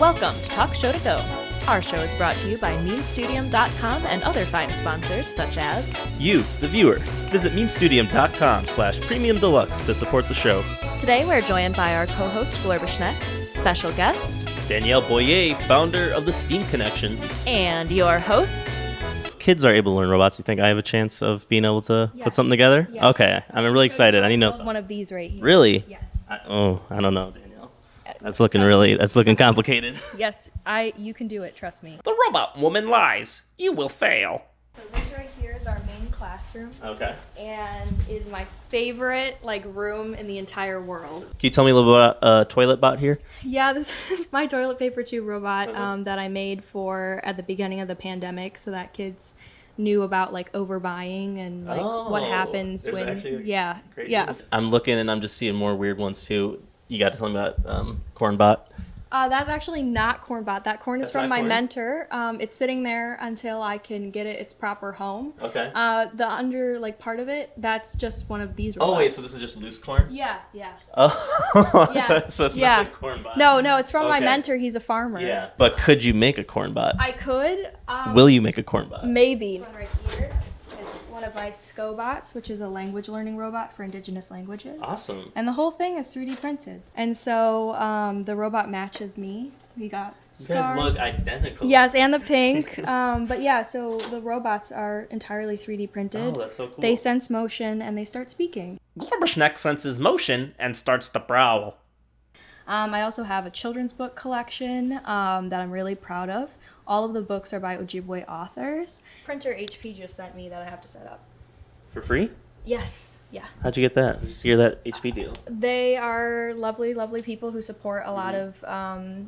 Welcome to Talk Show to Go. Our show is brought to you by Memestudium.com and other fine sponsors such as you, the viewer. Visit Memestudium.com/premium deluxe to support the show. Today we're joined by our co-host Glorbasnexk, special guest Danielle Boyer, founder of the Steam Connection, and your host. Kids are able to learn robots. You think I have a chance of being able to put something together? Yeah. Okay, I'm really excited. I need to know something. One of these right here. Really? Yes. I don't know, Danielle. That's looking complicated. Yes, you can do it, trust me. The robot woman lies. You will fail. So this right here is our main classroom. Okay. And is my favorite room in the entire world. Can you tell me a little bit about Toilet Bot here? Yeah, this is my toilet paper tube robot that I made at the beginning of the pandemic so that kids knew about overbuying and what happens when yeah. I'm looking and I'm just seeing more weird ones too. You got to tell me about CornBot. That's actually not CornBot. That corn is from my corn? mentor. It's sitting there until I can get it its proper home. Okay. The under part of it, that's just one of these robots. Oh wait, so this is just loose corn? Yeah. Oh. Yes. So it's not like CornBot. No, it's from my Okay. mentor. He's a farmer. Yeah. But could you make a CornBot? I could. Will you make a CornBot? Maybe. This one right here is one of my SCOBots, which is a language learning robot for indigenous languages. Awesome. And the whole thing is 3D printed. And so the robot matches me. We got You scars. guys look identical. Yes, and the pink. But yeah, so the robots are entirely 3D printed. Oh, that's so cool. They sense motion and they start speaking. Glorbasnexk senses motion and starts to prowl. I also have a children's book collection that I'm really proud of. All of the books are by Ojibwe authors. Printer HP just sent me that I have to set up. For free? Yes, yeah. How'd you get that? Did you hear that HP deal? They are lovely, lovely people who support a lot of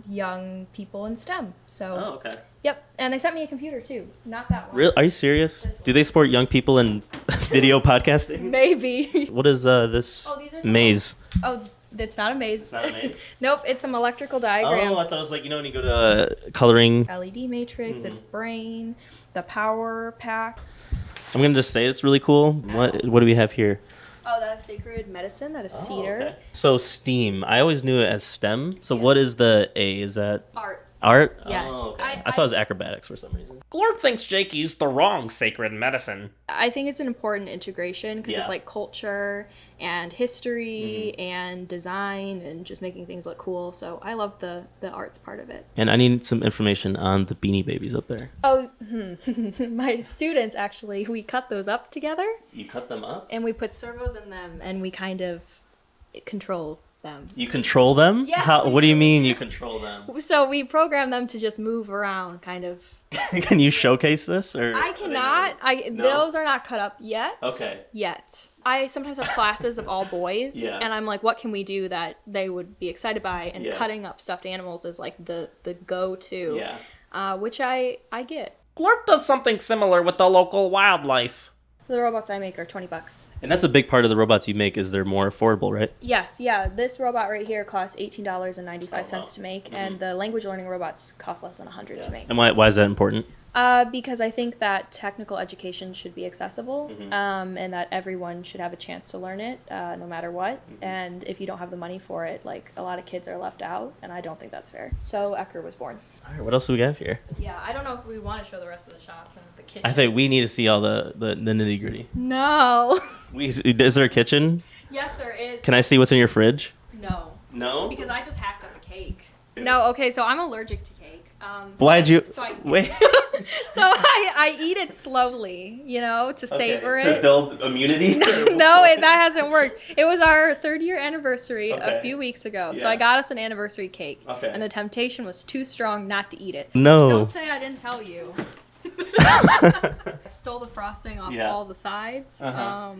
young people in STEM. So, Oh, okay. Yep, and they sent me a computer too. Not that one. Real? Are you serious? Do they support young people in video podcasting? Maybe. What is this Oh, these are some- maze? Oh, it's not a maze. It's not a maze? Nope, it's some electrical diagrams. Oh, I thought it was when you go to coloring. LED matrix, its brain, the power pack. I'm going to just say it's really cool. What do we have here? Oh, that is sacred medicine. That is cedar. Okay. So STEAM. I always knew it as STEM. So what is the A? Is that Art. art? Yes. Oh, okay. I thought it was acrobatics for some reason. Glorb thinks Jake used the wrong sacred medicine. I think it's an important integration because Yeah. it's culture and history and design and just making things look cool. So I love the arts part of it. And I need some information on the Beanie Babies up there. Oh, my students actually, we cut those up together You cut them up? and we put servos in them and we kind of control them. You control them? Yes, we What do you do. mean you control them? So we program them to just move around, kind of. Can you showcase this? Or I cannot. No? Those are not cut up yet. Okay. Yet. I sometimes have classes of all boys, Yeah. and I'm like, what can we do that they would be excited by? And Yeah. cutting up stuffed animals is the go-to. Yeah. Which I get. Glorb does something similar with the local wildlife. So the robots I make are $20. And that's a big part of the robots you make is they're more affordable, right? Yes, yeah. This robot right here costs $18.95 Oh, wow. to make, and the language learning robots cost less than $100 to make. And why is that important? Because I think that technical education should be accessible, and that everyone should have a chance to learn it, no matter what. And if you don't have the money for it, a lot of kids are left out, and I don't think that's fair. So Ecker was born. All right, what else do we have here? Yeah, I don't know if we want to show the rest of the shop and the kitchen. I think we need to see all the nitty gritty. No. Is there a kitchen? Yes, there is. Can I see what's in your fridge? No. No. Because I just hacked up a cake. No, okay, so I'm allergic to cake. Why'd you wait? wait? So I eat it slowly, to savor it. To build immunity? No, that hasn't worked. It was our 3rd year anniversary Okay. a few weeks ago. So Yeah. I got us an anniversary cake. Okay. And the temptation was too strong not to eat it. No. Don't say I didn't tell you. I stole the frosting off Yeah. all the sides. Uh-huh.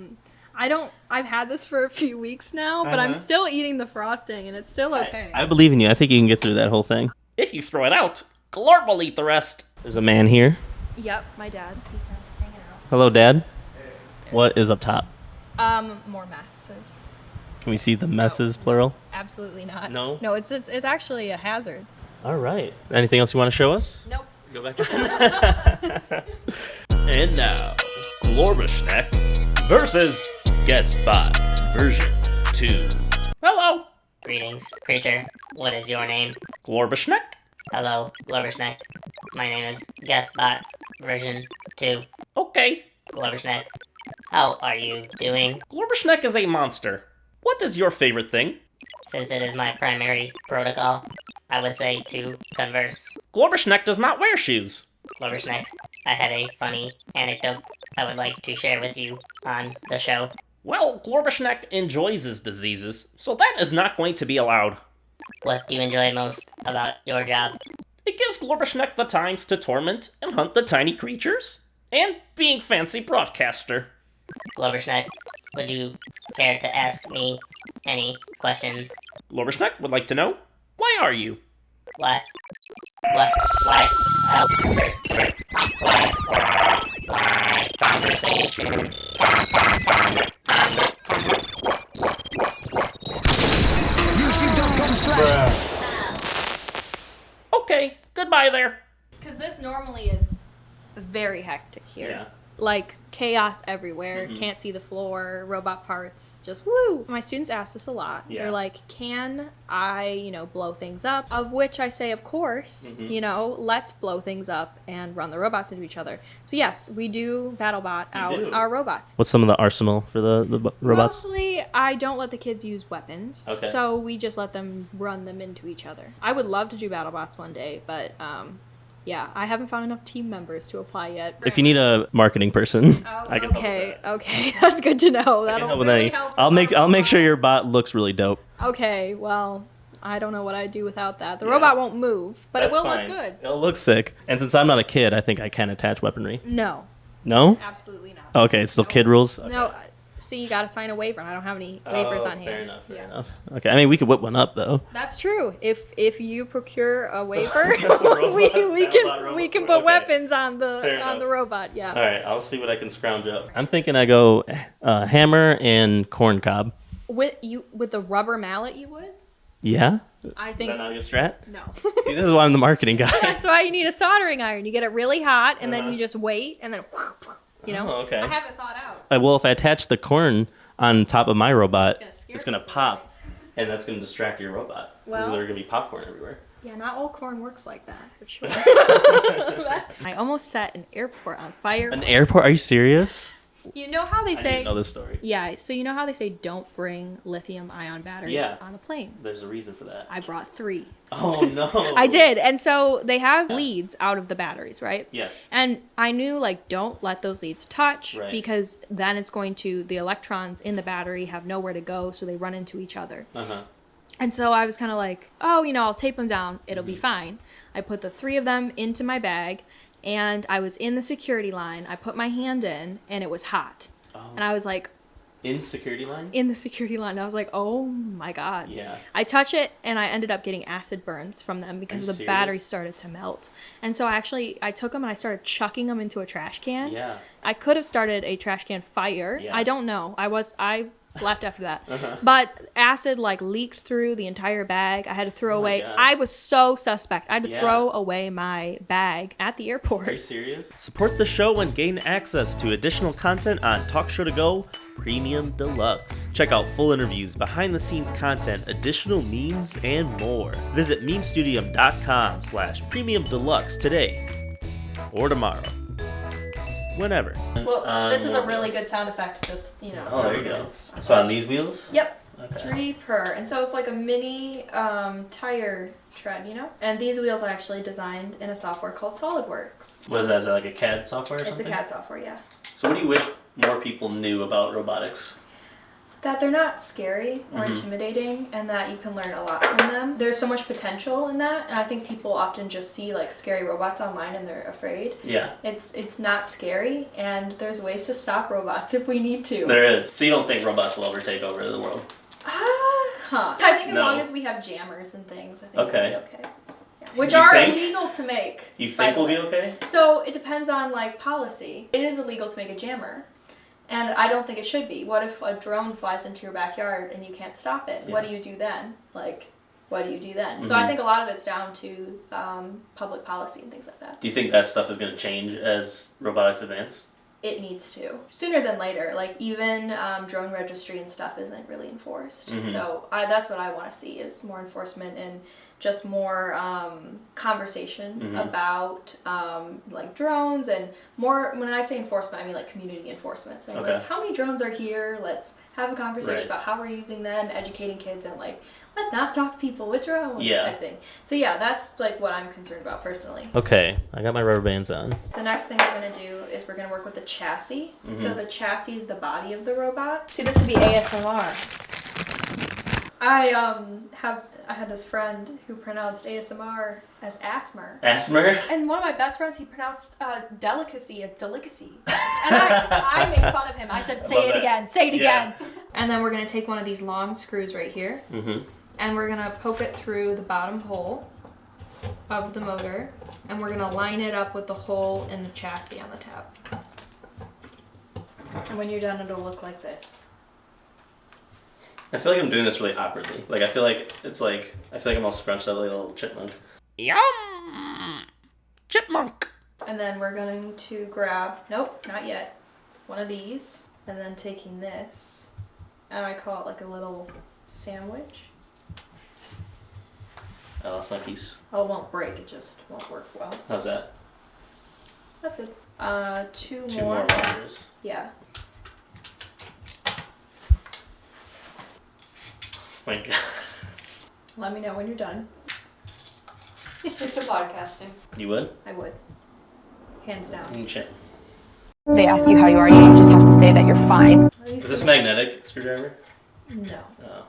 I've had this for a few weeks now, but I'm still eating the frosting and it's still okay. I believe in you. I think you can get through that whole thing. If you throw it out, Glorb will eat the rest. There's a man here. Yep, my dad. He's hanging out. Hello, Dad. What is up top? More messes. Can we see the messes, plural? Absolutely not. No? No, it's actually a hazard. All right. Anything else you want to show us? Nope. Go back. And now, Glorbasnexk versus GuestBot V.2. Hello, Greetings, creature. What is your name? Glorbasnexk. Hello, Glorbasnexk. My name is GuestBot V.2. Okay. Glorbasnexk. How are you doing? Glorbasnexk is a monster. What is your favorite thing? Since it is my primary protocol, I would say to converse. Glorbasnexk does not wear shoes. Glorbasnexk, I have a funny anecdote I would like to share with you on the show. Well, Glorbasnexk enjoys his diseases, so that is not going to be allowed. What do you enjoy most about your job? It gives Glorbasnexk the times to torment and hunt the tiny creatures, and being fancy broadcaster. Glorbasnexk, would you care to ask me any questions? Glorbasnexk would like to know, why are you? What? Why? Why? Conversation. Okay, goodbye there. Because this normally is very hectic here. Yeah. Like chaos everywhere. Can't see the floor, robot parts, just woo. My students ask this a lot. Yeah. They're like, can I, blow things up? Of which I say, of course, let's blow things up and run the robots into each other. So yes, we do BattleBot out do? our robots. What's some of the arsenal for the robots? Mostly, I don't let the kids use weapons. Okay. So we just let them run them into each other. I would love to do BattleBots one day, but yeah, I haven't found enough team members to apply yet. If you need a marketing person, Oh, I can help with okay, that. okay, that's good to know. I can That'll help with really any. help. I'll make sure your bot looks really dope. Okay, well, I don't know what I'd do without that. The robot won't move, but it will look good. It'll look sick. And since I'm not a kid, I think I can attach weaponry. No, No? absolutely not. Okay, it's still kid rules? Okay. No, see, you gotta sign a waiver, and I don't have any waivers on hand. Fair enough. Okay, I mean, we could whip one up, though. That's true. If you procure a waiver, Robot, we robot, can put okay. weapons on Fair enough. the robot. Yeah. All right, I'll see what I can scrounge up. I'm thinking I go hammer and corn cob. With the rubber mallet, you would. Yeah? I Is think that not a good strat? no. See, this is why I'm the marketing guy. That's why you need a soldering iron. You get it really hot, and Uh-huh. then you just wait, and then Oh, okay. I have it thought out. Well, if I attach the corn on top of my robot, It's gonna scare it's going to people. pop, and that's going to distract your robot. Well- Because there's going to be popcorn everywhere. Yeah, not all corn works like that, for sure. I almost set an airport on fire. An airport? Are you serious? You know how they I say? didn't know this story. Yeah, so you know how they say don't bring lithium-ion batteries Yeah. on the plane. There's a reason for that. I brought 3. Oh, no. I did, and so they have leads out of the batteries, right? Yes. And I knew, like, don't let those leads touch Right. because then it's going to, the electrons in the battery have nowhere to go, so they run into each other. Uh-huh. And so I was kind of like, oh, I'll tape them down. It'll Mm-hmm. be fine. I put the 3 of them into my bag, and I was in the security line. I put my hand in, and it was hot. Oh. And I was like, In security line? in the security line, I was like, oh my God. Yeah. I touch it, and I ended up getting acid burns from them because you the serious? battery started to melt. And so I took them and I started chucking them into a trash can. Yeah. I could have started a trash can fire. Yeah. I don't know. I left after that. Uh-huh. But acid leaked through the entire bag. I had to throw Oh my away. God. I was so suspect. I had to Yeah. throw away my bag at the Are you airport. serious? Support the show and gain access to additional content on Talk Show To Go Premium Deluxe. Check out full interviews, behind-the-scenes content, additional memes, and more. Visit Memestudium.com/Premium Deluxe today or tomorrow. Whenever. Well, this is a really good sound effect. Just, Oh, there you go. So on these wheels? Yep. Okay. 3 per. And so it's like a mini tire tread, And these wheels are actually designed in a software called SolidWorks. What is that? Is that like a CAD software or It's a something? CAD software, yeah. So what do you wish more people knew about robotics? That they're not scary or intimidating, and that you can learn a lot from them. There's so much potential in that, and I think people often just see like scary robots online and they're afraid. Yeah. It's not scary, and there's ways to stop robots if we need to. There is. So you don't think robots will ever take over the world? I think as No. long as we have jammers and things, I think Okay. we'll be okay. Yeah. Which You are think? illegal to make. You by think the we'll be way. okay? So it depends on like policy. It is illegal to make a jammer. And I don't think it should be. What if a drone flies into your backyard and you can't stop it? What Yeah. do you do then? What do you do then? So I think a lot of it's down to public policy and things like that. Do you think that stuff is going to change as robotics advance? It needs to. Sooner than later. Like even drone registry and stuff isn't really enforced. So that's what I want to see is more enforcement and just more conversation about like drones, and more, when I say enforcement, I mean like community enforcement. So like, how many drones are here? Let's have a conversation about how we're using them, educating kids, and like, let's not stalk people with drones type thing. So yeah, that's like what I'm concerned about personally. Okay, I got my rubber bands on. The next thing we're going to do is we're going to work with the chassis. So the chassis is the body of the robot. See, this could be ASMR. I had this friend who pronounced ASMR as asthma. Asthma? And one of my best friends, he pronounced delicacy as delicacy. And I made fun of him. I said, say it again, say it again. And then we're going to take one of these long screws right here. And we're going to poke it through the bottom hole of the motor. And we're going to line it up with the hole in the chassis on the top. And when you're done, it'll look like this. I feel like I'm doing this really awkwardly. Like, I feel like I'm all scrunched up like a little chipmunk. Yum! Chipmunk! And then we're going to grab, nope, not yet, one of these. And then taking this, and I call it like a little sandwich. I lost my piece. Oh, it won't break, it just won't work well. How's that? That's good. Two more wires. Yeah. My God. Let me know when you're done. Stick to podcasting. You would? I would. Hands down. They ask you how you are, you just have to say that you're fine. Is this magnetic screwdriver? No. Oh.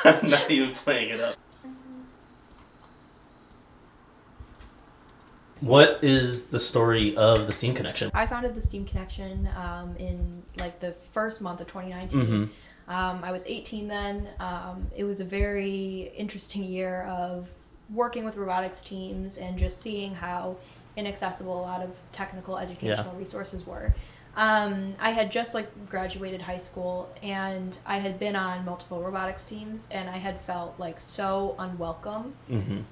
I'm not even playing it up. What is the story of the STEAM Connection? I founded the STEAM Connection in like the first month of 2019. I was 18 then. It was a very interesting year of working with robotics teams and just seeing how inaccessible a lot of technical educational resources were. I had just like graduated high school, and I had been on multiple robotics teams, and I had felt like so unwelcome.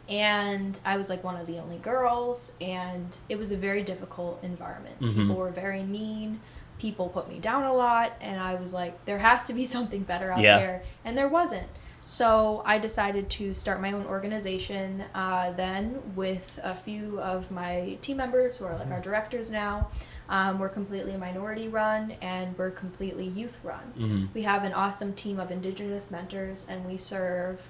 And I was like one of the only girls, and it was a very difficult environment. People were very mean. People put me down a lot, and I was like, there has to be something better out there, and there wasn't. So I decided to start my own organization then with a few of my team members who are like our directors now. We're completely minority run, and we're completely youth run. We have an awesome team of Indigenous mentors, and we serve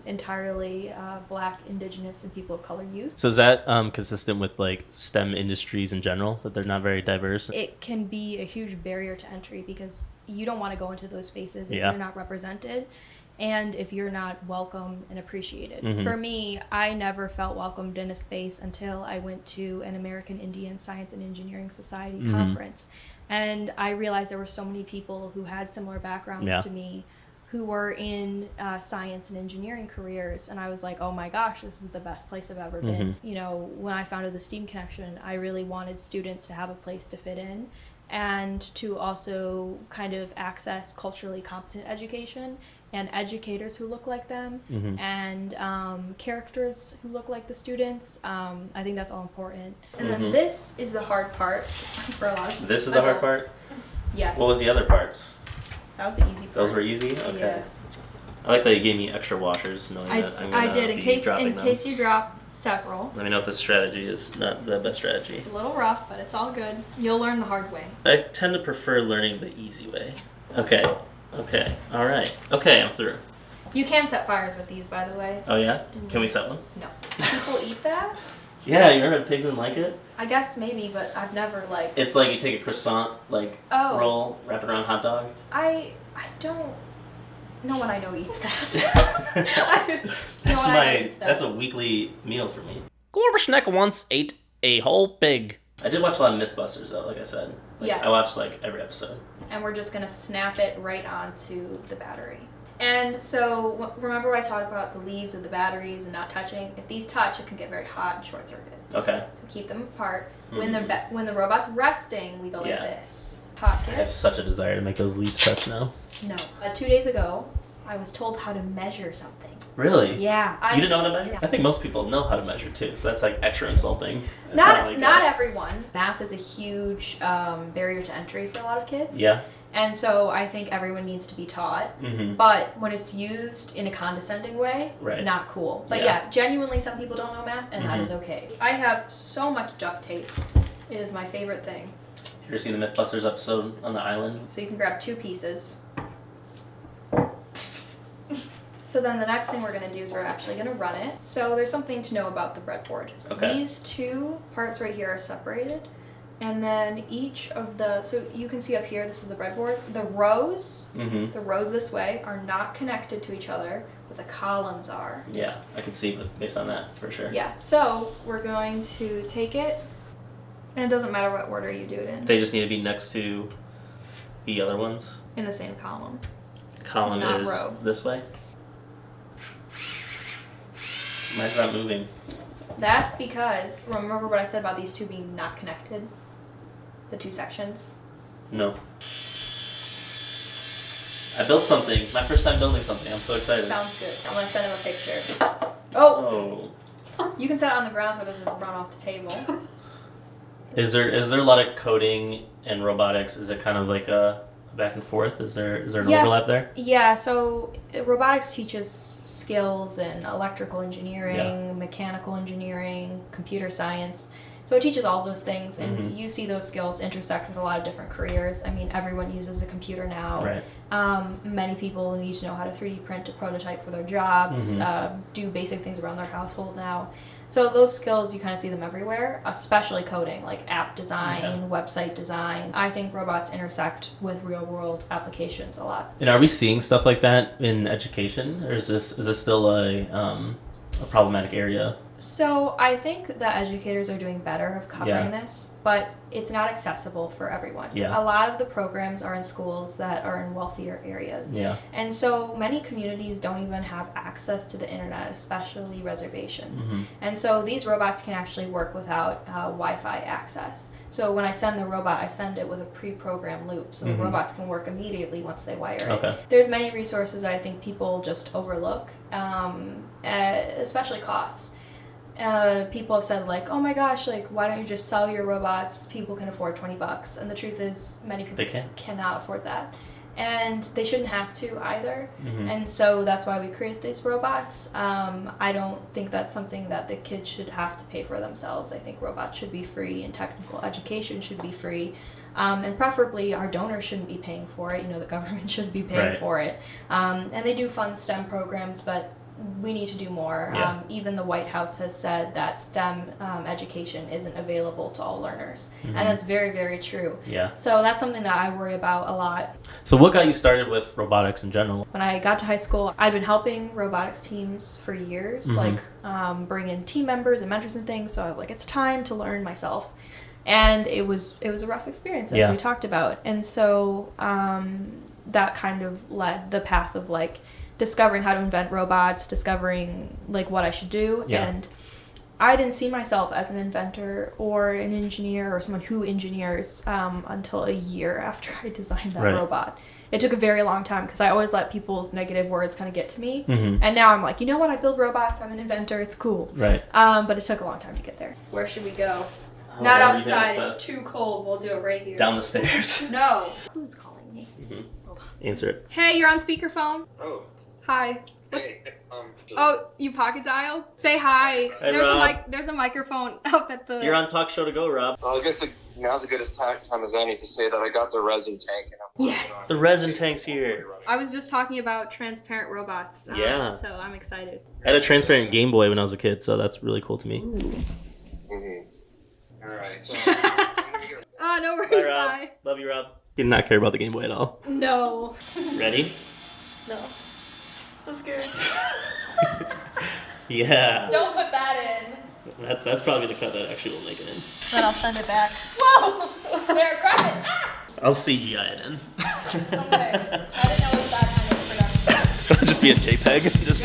entirely Black, Indigenous, and people of color youth. So is that consistent with like STEM industries in general, that they're not very diverse? It can be a huge barrier to entry because you don't want to go into those spaces if you're not represented. And if you're not welcome and appreciated. For me, I never felt welcomed in a space until I went to an American Indian Science and Engineering Society conference. And I realized there were so many people who had similar backgrounds to me who were in science and engineering careers. And I was like, oh my gosh, this is the best place I've ever been. You know, when I founded the STEAM Connection, I really wanted students to have a place to fit in and to also kind of access culturally competent education and educators who look like them, and characters who look like the students. I think that's all important. And then this is the hard part for a lot of This is the hard part? Yes. What was the other parts? That was the easy part. Those were easy? Okay. Yeah. I like that you gave me extra washers, knowing that I'm going to in case you drop several. Let me know if this strategy is not the best strategy. It's a little rough, but it's all good. You'll learn the hard way. I tend to prefer learning the easy way. Okay. All right. Okay, I'm through. You can set fires with these, by the way. Oh yeah? Can we set one? No. People eat that? Yeah, you remember pigs didn't like it? I guess maybe, but I've never like. It's like you take a croissant, roll, wrap it around a hot dog. I don't. No one I know eats that. That's a weekly meal for me. Glorbasnexk once ate a whole pig. I did watch a lot of Mythbusters though, like I said. Yes. I watched every episode. And we're just gonna snap it right onto the battery. And so remember I talked about the leads of the batteries and not touching? If these touch, it can get very hot and short circuit. Okay. So keep them apart. When the robot's resting, we go like this. Pocket. I have such a desire to make those leads touch now. No. 2 days ago, I was told how to measure something. Really? Yeah. You didn't know how to measure? Yeah. I think most people know how to measure too, so that's extra insulting. Not everyone. Math is a huge barrier to entry for a lot of kids. Yeah. And so I think everyone needs to be taught. Mm-hmm. But when it's used in a condescending way, Right. not cool. But yeah, genuinely some people don't know math, and that is okay. I have so much duct tape. It is my favorite thing. You ever seen the Mythbusters episode on the island? So you can grab 2 pieces. So then the next thing we're going to do is we're actually going to run it. So there's something to know about the breadboard. Okay. These 2 parts right here are separated. And then each of the, so you can see up here, this is the breadboard. The rows this way are not connected to each other, but the columns are. Yeah, I can see based on that for sure. Yeah, so we're going to take it, and it doesn't matter what order you do it in. They just need to be next to the other ones. In the same column. Column Not is row. this way. Why is that moving? That's because, remember what I said about these 2 being not connected? The 2 sections? No. I built something. My first time building something. I'm so excited. Sounds good. I'm going to send him a picture. Oh. You can set it on the ground so it doesn't run off the table. Is there a lot of coding and robotics? Is it kind of like a back and forth? Is there an overlap there? Yeah, so robotics teaches skills in electrical engineering, mechanical engineering, computer science. So it teaches all those things, and you see those skills intersect with a lot of different careers. I mean, everyone uses a computer now. Right. Many people need to know how to 3D print a prototype for their jobs, do basic things around their household now. So those skills, you kind of see them everywhere, especially coding, like app design, website design. I think robots intersect with real-world applications a lot. And are we seeing stuff like that in education, or is this still a problematic area? So I think that educators are doing better of covering this, but it's not accessible for everyone. Yeah. A lot of the programs are in schools that are in wealthier areas. Yeah. And so many communities don't even have access to the internet, especially reservations. And so these robots can actually work without Wi-Fi access. So when I send the robot, I send it with a pre-programmed loop, so the robots can work immediately once they wire it. There's many resources that I think people just overlook, especially cost. People have said, like, oh my gosh, like, why don't you just sell your robots? People can afford $20. And the truth is, many people cannot afford that. And they shouldn't have to either. And so that's why we create these robots. I don't think that's something that the kids should have to pay for themselves. I think robots should be free, and technical education should be free. And preferably our donors shouldn't be paying for it. You know, the government shouldn't be paying for it. And they do fund STEM programs, but we need to do more. Even the White House has said that STEM education isn't available to all learners. And that's very, very true. So that's something that I worry about a lot. So what got you started with robotics in general? When I got to high school, I'd been helping robotics teams for years, like bring in team members and mentors and things. So I was like, it's time to learn myself. And it was a rough experience, as we talked about. And so that kind of led the path of like discovering how to invent robots, discovering like what I should do. And I didn't see myself as an inventor or an engineer or someone who engineers until a year after I designed that robot. It took a very long time because I always let people's negative words kind of get to me. And now I'm like, you know what? I build robots. I'm an inventor. It's cool. But it took a long time to get there. Where should we go? Not outside. It's too cold. We'll do it right here. Down the stairs. No. Who's calling me? Hold on. Answer it. Hey, you're on speakerphone. Oh. Hi. Hey, Oh, you pocket dialed? Say hi. Hey, there's Rob. there's a microphone up at the. You're on Talk Show to Go, Rob. Well, I guess now's as good as time as any to say that I got the resin tank. And I'm Yes. The resin tank's here. I was just talking about transparent robots. Yeah. So I'm excited. I had a transparent Game Boy when I was a kid, so that's really cool to me. All right. So. Oh, no worries. Bye, Rob. Bye. Love you, Rob. Did not care about the Game Boy at all. No. Ready? No. I'm scared. Yeah. Don't put that in. That's probably the cut that actually will make it in. Then I'll send it back. Whoa! There, grab it. Ah! I'll CGI it in. Okay. I didn't know it was that kind of production. It'll just be a JPEG. Just